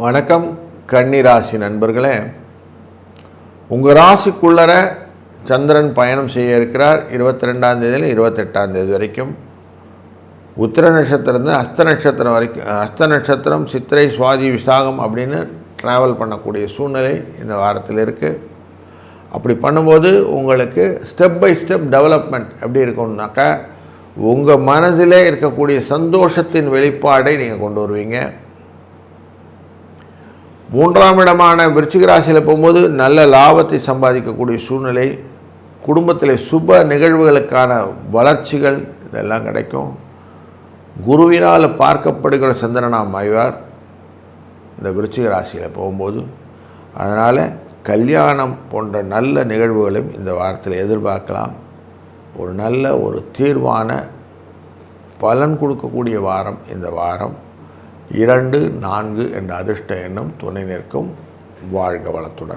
வணக்கம் கன்னி ராசி நண்பர்களே, உங்கள் ராசிக்குள்ளர சந்திரன் பயணம் செய்ய இருக்கிறார் 22ஆம் தேதியில் 28ஆம் தேதி வரைக்கும். உத்திர நட்சத்திரம் அஸ்த நட்சத்திரம் வரைக்கும், அஸ்த நட்சத்திரம் சித்திரை சுவாதி விசாகம் அப்படின்னு ட்ராவல் பண்ணக்கூடிய சூழ்நிலை இந்த வாரத்தில் இருக்குது. அப்படி பண்ணும்போது உங்களுக்கு ஸ்டெப் பை ஸ்டெப் டெவலப்மெண்ட் எப்படி இருக்கும்னாக்கா, உங்கள் மனதிலே இருக்கக்கூடிய சந்தோஷத்தின் வெளிப்பாடை நீங்கள் கொண்டு வருவீங்க. 3ஆம் இடமான விருச்சிக ராசியில் போகும்போது நல்ல லாபத்தை சம்பாதிக்கக்கூடிய சூழ்நிலை, குடும்பத்தில் சுப நிகழ்வுகளுக்கான வளர்ச்சிகள் இதெல்லாம் கிடைக்கும். குருவினால் பார்க்கப்படுகிற சந்திரனாம் ஆய்வார் இந்த விருச்சிக ராசியில் போகும்போது. அதனால் கல்யாணம் போன்ற நல்ல நிகழ்வுகளையும் இந்த வாரத்தில் எதிர்பார்க்கலாம். ஒரு நல்ல ஒரு தீர்வான பலன் கொடுக்கக்கூடிய வாரம் இந்த வாரம். 2, 4 என்ற அதிர்ஷ்ட எண்ணம் துணை நிற்கும். வாழ்க வளத்துடன்.